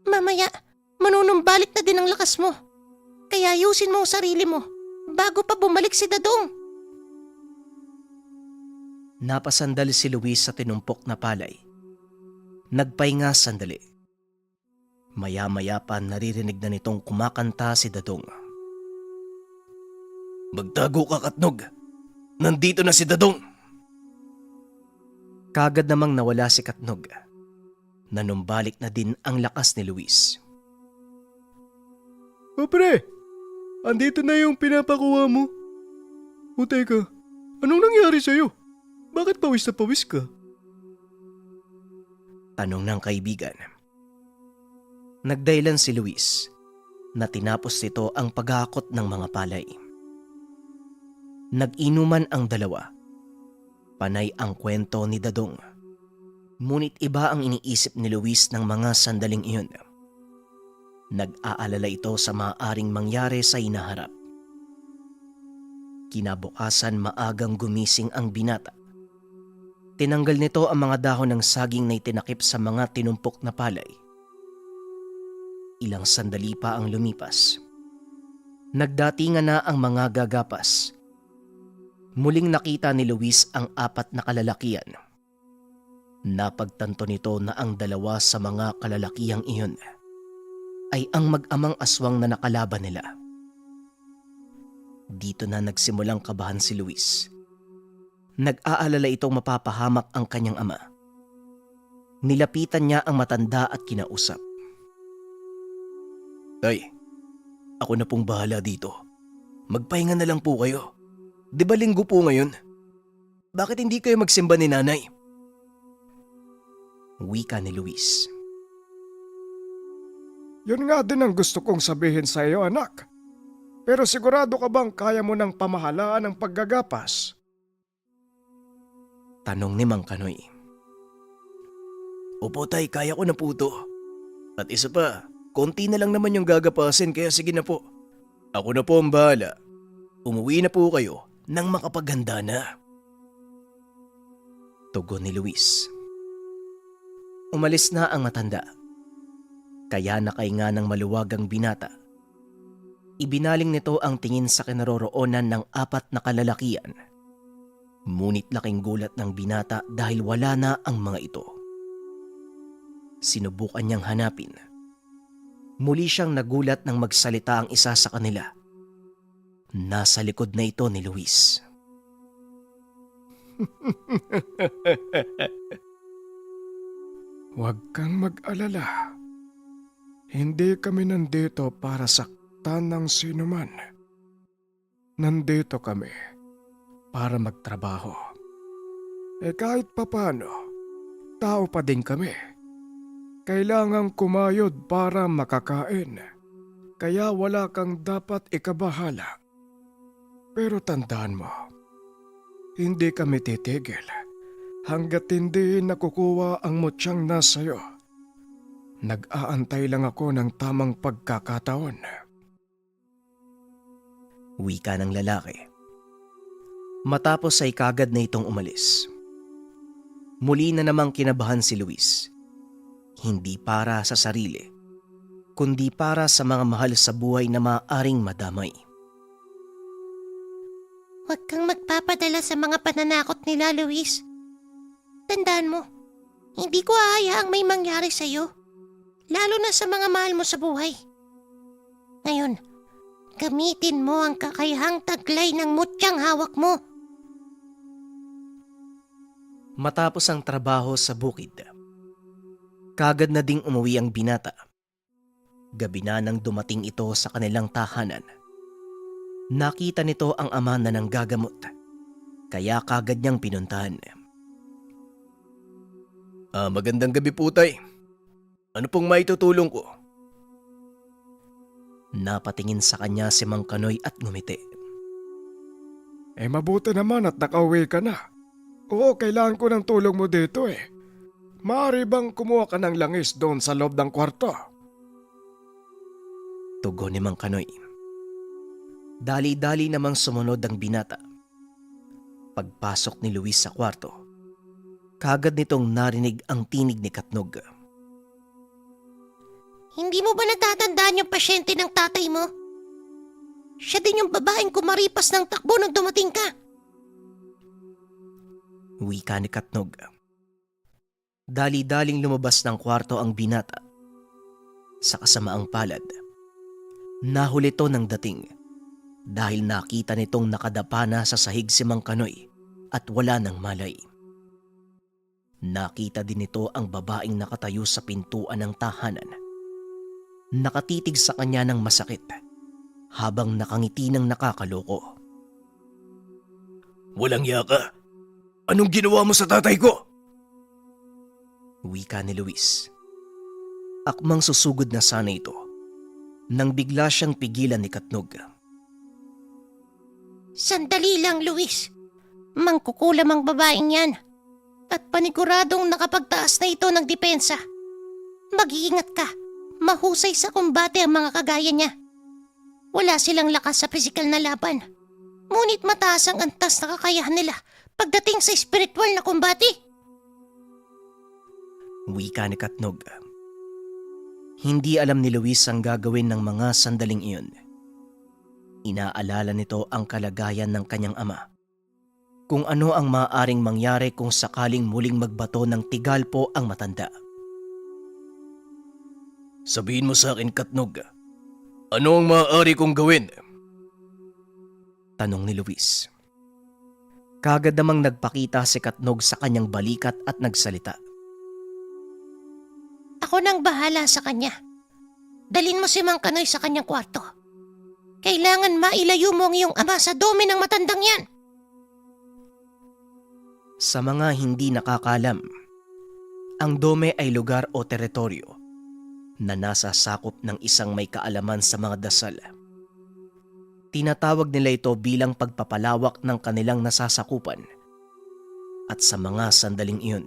Mamaya, manunumbalik na din ang lakas mo. Kaya ayusin mo ang sarili mo bago pa bumalik si Dadong. Napasandal si Luis sa tinumpok na palay. Nagpahinga sandali. Maya-maya pa naririnig na nitong kumakanta si Dadong. Magtago ka, Katnog. Nandito na si Dadong. Kagad namang nawala si Katnog. Nanumbalik na din ang lakas ni Luis. O pre, andito na yung pinapakuha mo. O teka, anong nangyari sa'yo? Bakit pawis na pawis ka? Tanong ng kaibigan. Nagdahilan si Luis na tinapos nito ang paghakot ng mga palay. Nag-inuman ang dalawa. Panay ang kwento ni Dadong. Ngunit iba ang iniisip ni Luis ng mga sandaling iyon. Nag-aalala ito sa maaaring mangyari sa hinaharap. Kinabukasan maagang gumising ang binata. Tinanggal nito ang mga dahon ng saging na itinakip sa mga tinumpok na palay. Ilang sandali pa ang lumipas. Nagdatingan na ang mga gagapas. Muling nakita ni Luis ang 4 na kalalakian. Napagtanto nito na ang dalawa sa mga kalalakihang iyon ay ang mag-amang aswang na nakalaban nila. Dito na nagsimulang kabahan si Luis. Nag-aalala itong mapapahamak ang kanyang ama. Nilapitan niya ang matanda at kinausap. Tay, ako na pong bahala dito. Magpahinga na lang po kayo. Di ba linggo po ngayon? Bakit hindi kayo magsimba ni nanay? Wika ni Luis. Yun nga din ang gusto kong sabihin sa iyo, anak. Pero sigurado ka bang kaya mo nang pamahalaan ang paggagapas? Tanong ni Mang Kanoy. Opo tay, kaya ko na po to. At isa pa, konti na lang naman yung gagapasin kaya sige na po. Ako na po ang bahala. Umuwi na po kayo nang makapaghanda na. Tugon ni Luis. Umalis na ang matanda. Kaya nakahinga ng maluwag ang binata. Ibinaling nito ang tingin sa kinaroroonan ng 4 na kalalakian. Ngunit laking gulat ng binata dahil wala na ang mga ito. Sinubukan niyang hanapin. Muli siyang nagulat nang magsalita ang isa sa kanila. Nasa likod na ito ni Luis. Huwag kang mag-alala. Hindi kami nandito para saktan karapatan ng sino man. Nandito kami para magtrabaho. Kahit papano, tao pa din kami. Kailangang kumayod para makakain. Kaya wala kang dapat ikabahala. Pero tandaan mo, hindi kami titigil hanggat hindi nakukuha ang mutyang nasayo. Nag-aantay lang ako ng tamang pagkakataon. Wika ng lalaki. Matapos ay kagad na itong umalis. Muli na namang kinabahan si Luis. Hindi para sa sarili, kundi para sa mga mahal sa buhay na maaaring madamay. Huwag kang magpapadala sa mga pananakot nila, Luis. Tandaan mo, hindi ko hahayaang may mangyari sa'yo. Lalo na sa mga mahal mo sa buhay. Ngayon, gamitin mo ang kakayahang taglay ng mutyang hawak mo. Matapos ang trabaho sa bukid, kagad na ding umuwi ang binata. Gabi na nang dumating ito sa kanilang tahanan. Nakita nito ang ama na nanggagamot, kaya kagad niyang pinuntahan. Magandang gabi po, tay. Ano pong maitutulong ko? Napatingin sa kanya si Mang Kanoy at ngumiti. Mabuti naman at nakauwi ka na. Oo, kailangan ko ng tulong mo dito . Maaari bang kumuha ka ng langis doon sa loob ng kwarto? Tugon ni Mang Kanoy. Dali-dali namang sumunod ang binata. Pagpasok ni Luis sa kwarto, kagad nitong narinig ang tinig ni Katnog. Hindi mo ba natatandaan yung pasyente ng tatay mo? Siya din yung babaeng kumaripas ng takbo nung dumating ka. Wika ni Katnog. Dali-daling lumabas ng kwarto ang binata. Sa kasamaang palad, nahuli to ng dating dahil nakita nitong nakadapa na sa sahig si Mang Kanoy at wala ng malay. Nakita din nito ang babaeng nakatayo sa pintuan ng tahanan. Nakatitig sa kanya ng masakit habang nakangiti ng nakakaloko. Walang yaka. Anong ginawa mo sa tatay ko? Wika ni Luis. Akmang susugod na sana ito nang bigla siyang pigilan ni Katnog. Sandali lang, Luis. Mangkukulam ang babaeng yan. At paniguradong nakapagtaas na ito ng depensa. Mag-iingat ka. Mahusay sa kumbate ang mga kagaya niya. Wala silang lakas sa pisikal na laban. Ngunit mataas ang antas na kakayahan nila pagdating sa espiritual na kumbate. Wika ni Katnog. Hindi alam ni Luis ang gagawin ng mga sandaling iyon. Inaalala nito ang kalagayan ng kanyang ama. Kung ano ang maaaring mangyari kung sakaling muling magbato ng tigalpo ang matanda. Sabihin mo sa akin, Katnog, ano ang maaari kong gawin? Tanong ni Luis. Kagad namang nagpakita si Katnog sa kanyang balikat at nagsalita. Ako nang bahala sa kanya. Dalin mo si Mang Kanoy sa kanyang kwarto. Kailangan mailayo mo ang iyong ama sa dome ng matandang yan. Sa mga hindi nakakalam, ang dome ay lugar o teritoryo na nasa sakop ng isang may kaalaman sa mga dasal. Tinatawag nila ito bilang pagpapalawak ng kanilang nasasakupan. At sa mga sandaling iyon,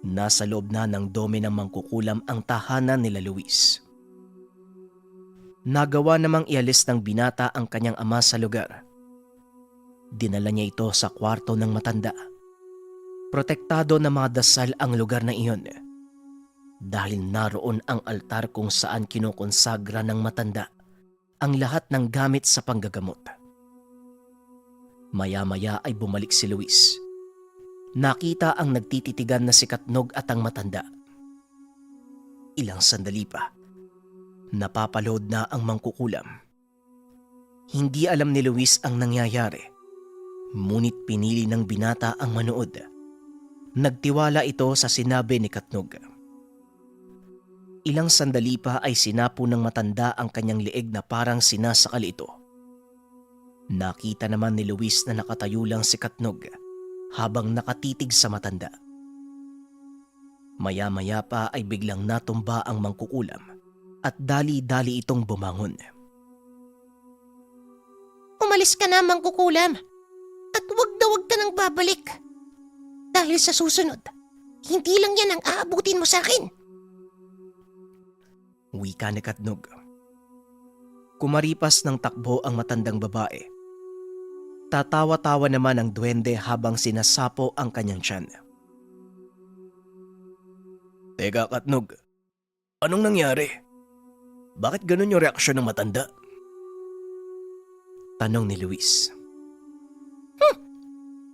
nasa loob na ng dome ng mangkukulam ang tahanan nila Luis. Nagawa namang ialis ng binata ang kanyang ama sa lugar. Dinala niya ito sa kwarto ng matanda. Protektado ng mga dasal ang lugar na iyon dahil naroon ang altar kung saan kinukonsagra ng matanda ang lahat ng gamit sa panggagamot. Maya-maya ay bumalik si Luis. Nakita ang nagtititigan na si Katnog at ang matanda. Ilang sandali pa, napapalood na ang mangkukulam. Hindi alam ni Luis ang nangyayari, ngunit pinili ng binata ang manood. Nagtiwala ito sa sinabi ni Katnog. Ilang sandali pa ay sinapo ng matanda ang kanyang leeg na parang sinasakal ito. Nakita naman ni Luis na nakatayo lang si Katnog habang nakatitig sa matanda. Maya-maya pa ay biglang natumba ang mangkukulam at dali-dali itong bumangon. Umalis ka na, Mangkukulam. At wag na wag ka nang babalik. Dahil sa susunod, hindi lang yan ang aabutin mo sa akin. Wika ni Katnog. Kumaripas ng takbo ang matandang babae. Tatawa-tawa naman ang duwende habang sinasapo ang kanyang tiyan. Teka, Katnog. Anong nangyari? Bakit ganun yung reaksyon ng matanda? Tanong ni Luis.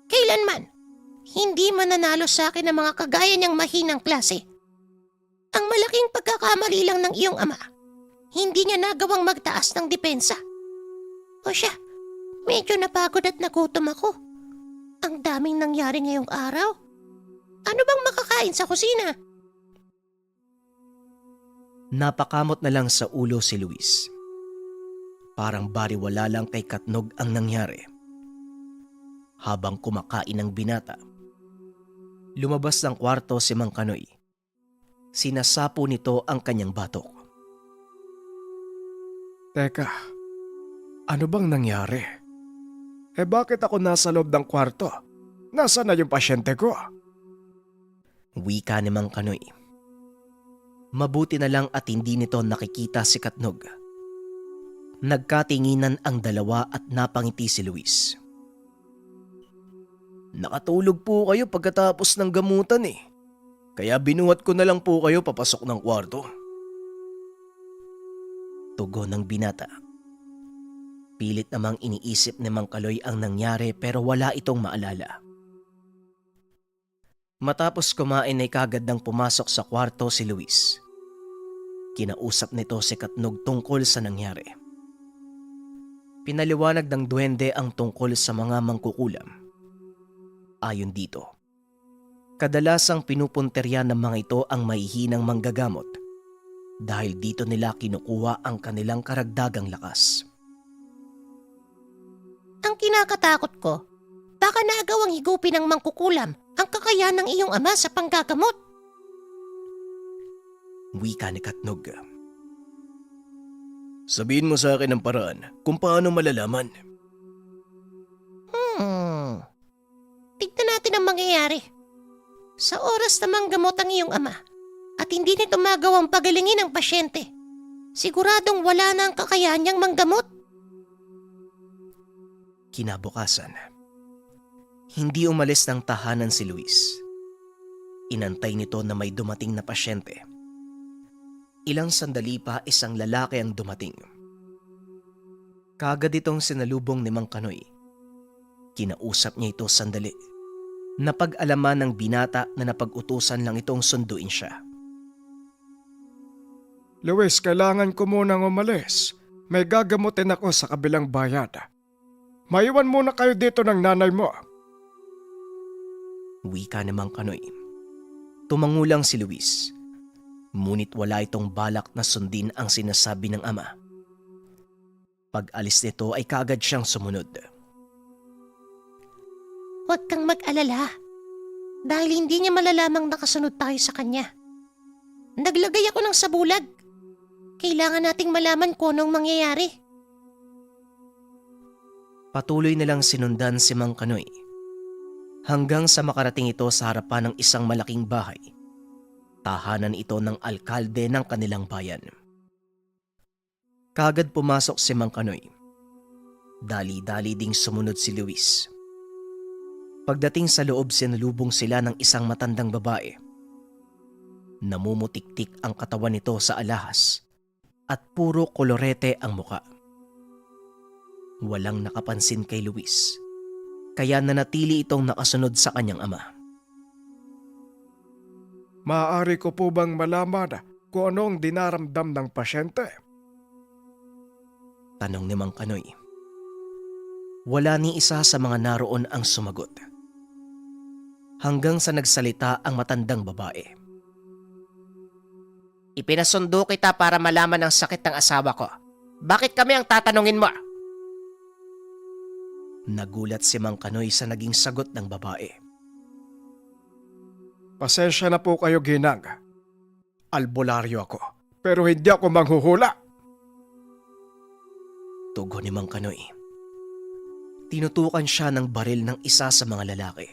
Kailanman, hindi mananalo sa akin ang mga kagaya niyang mahinang klase. Ang malaking pagkakamali lang ng iyong ama, hindi niya nagawang magtaas ng depensa. O siya, medyo napagod at nagutom ako. Ang daming nangyari ngayong araw. Ano bang makakain sa kusina? Napakamot na lang sa ulo si Luis. Parang bariwala lang kay Katnog ang nangyari. Habang kumakain ng binata, lumabas ng kwarto si Mang Kanoy. Sinasapo nito ang kanyang batok. Teka, ano bang nangyari? Bakit ako nasa loob ng kwarto? Nasaan na yung pasyente ko? Wika ni Mang Kanoy. Mabuti na lang at hindi nito nakikita si Katnog. Nagkatinginan ang dalawa at napangiti si Luis. Nakatulog po kayo pagkatapos ng gamutan eh. Kaya binuhat ko na lang po kayo papasok ng kwarto. Tugon ng binata. Pilit namang iniisip ni Mang Kaloy ang nangyari pero wala itong maalala. Matapos kumain ay kagad nang pumasok sa kwarto si Luis. Kinausap nito si Katnog tungkol sa nangyari. Pinaliwanag ng duwende ang tungkol sa mga mangkukulam. Ayon dito, kadalasang pinupunterya ng mga ito ang mahihinang manggagamot dahil dito nila kinukuha ang kanilang karagdagang lakas. Ang kinakatakot ko, baka naagawang higupin ng Mangkukulam ang kakayahan ng iyong ama sa panggagamot. Wika ni Katnog. Sabihin mo sa akin ang paraan kung paano malalaman. Tignan natin ang mangyayari. Sa oras na manggamot ang iyong ama at hindi nito magawang pagalingin ang pasyente, siguradong wala na ang kakayahan niyang manggamot. Kinabukasan, hindi umalis ng tahanan si Luis. Inantay nito na may dumating na pasyente. Ilang sandali pa isang lalaki ang dumating. Kagad itong sinalubong ni Mang Kanoy. Kinausap niya ito sandali. Napag-alaman ng binata na napag-utusan lang itong sunduin siya. Luis, kailangan ko munang umalis. May gagamutin ako sa kabilang bayan. Maiwan muna kayo dito ng nanay mo. Wika ni Mang Kanoy. Tumangulang si Luis. Ngunit wala itong balak na sundin ang sinasabi ng ama. Pag-alis nito ay kaagad siyang sumunod. Huwag kang mag-alala. Dahil hindi niya malalamang nakasunod tayo sa kanya. Naglagay ako ng sabulag. Kailangan nating malaman kung anong mangyayari. Patuloy na lang sinundan si Mang Kanoy. Hanggang sa makarating ito sa harapan ng isang malaking bahay. Tahanan ito ng alkalde ng kanilang bayan. Kagad pumasok si Mang Kanoy. Dali-dali ding sumunod si Luis. Pagdating sa loob, sinalubong sila ng isang matandang babae. Namumutik-tik ang katawan nito sa alahas at puro kolorete ang muka. Walang nakapansin kay Luis, kaya nanatili itong nakasunod sa kanyang ama. Maaari ko po bang malaman kung ano ang dinaramdam ng pasyente? Tanong ni Mang Kanoy. Wala ni isa sa mga naroon ang sumagot. Hanggang sa nagsalita ang matandang babae. Ipinasundo kita para malaman ang sakit ng asawa ko. Bakit kami ang tatanungin mo? Nagulat si Mang Kanoy sa naging sagot ng babae. Pasensya na po kayo, Ginang. Albularyo ako, pero hindi ako manghuhula. Tugon ni Mang Kanoy. Tinutukan siya ng baril ng isa sa mga lalaki.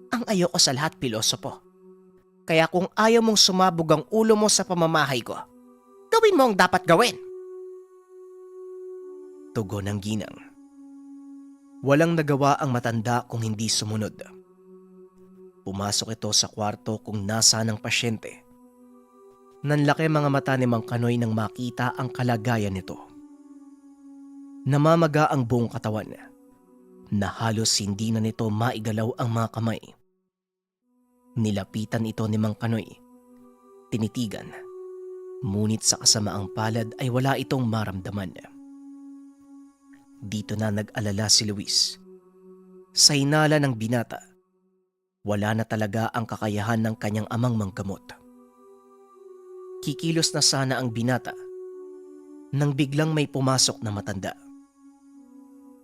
Ang ayoko sa lahat, pilosopo. Kaya kung ayaw mong sumabog ang ulo mo sa pamamahay ko, gawin mo ang dapat gawin. Tugon ng ginang. Walang nagawa ang matanda kung hindi sumunod. Pumasok ito sa kwarto kung nasa ng pasyente. Nanlaki mga mata ni Mang Kanoy nang makita ang kalagayan nito. Namamaga ang buong katawan na halos hindi na nito maigalaw ang mga kamay. Nilapitan ito ni Mang Kanoy. Tinitigan. Ngunit sa kasamaang palad ay wala itong maramdaman. Dito na nag-alala si Luis. Sa hinala ng binata, wala na talaga ang kakayahan ng kanyang amang manggamot. Kikilos na sana ang binata nang biglang may pumasok na matanda.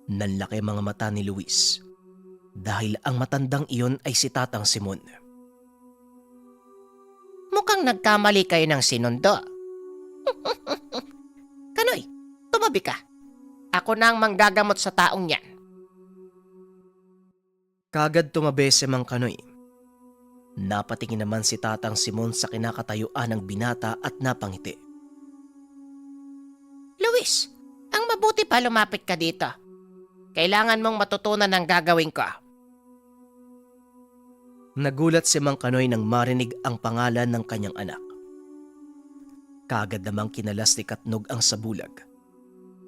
Nanlaki mga mata ni Luis dahil ang matandang iyon ay si Tatang Simon. Mukhang nagkamali kayo ng sinundo. Kanoy, tumabi ka. Ako na ang manggagamot sa taong yan. Kagad tumabi si Mang Kanoy. Napatingin naman si Tatang Simon sa kinakatayuan ng binata at napangiti. Luis, ang mabuti pa lumapit ka dito. Kailangan mong matutunan ang gagawin ko. Nagulat si Mang Kanoy nang marinig ang pangalan ng kanyang anak. Kagad namang kinalas ni Katnog ang sabulag.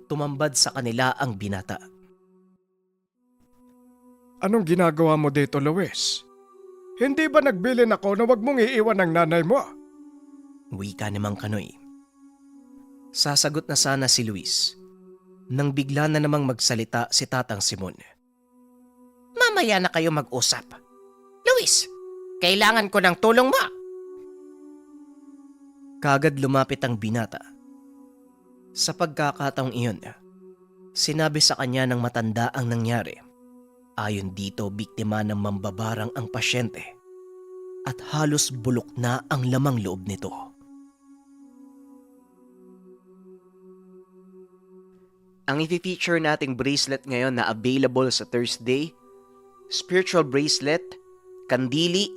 Tumambad sa kanila ang binata. Anong ginagawa mo dito, Luis? Hindi ba nagbilin ako na wag mong iiwan ang nanay mo? Wika ni Mang Kanoy. Sasagot na sana si Luis nang bigla na namang magsalita si Tatang Simon. Mamaya na kayo mag-usap. Luis, kailangan ko ng tulong mo. Kagad lumapit ang binata. Sa pagkakataong iyon, sinabi sa kanya ng matanda ang nangyari. Ayon dito, biktima ng mambabarang ang pasyente at halos bulok na ang lamang loob nito. Ang i-feature nating bracelet ngayon na available sa Thursday, spiritual bracelet, Kandili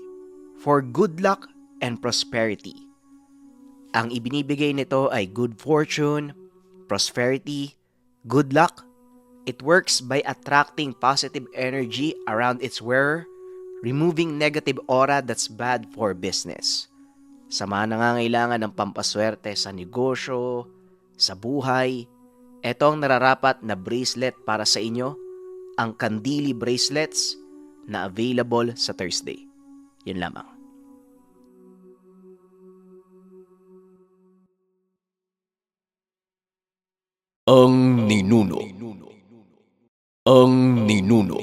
for good luck and prosperity. Ang ibinibigay nito ay good fortune, prosperity, good luck. It works by attracting positive energy around its wearer, removing negative aura that's bad for business. Sa mga nangangailangan ng pampaswerte sa negosyo, sa buhay, ito ang nararapat na bracelet para sa inyo, ang Kandili bracelets na available sa Thursday. Yun lamang. Ang ninuno. Ang ninuno.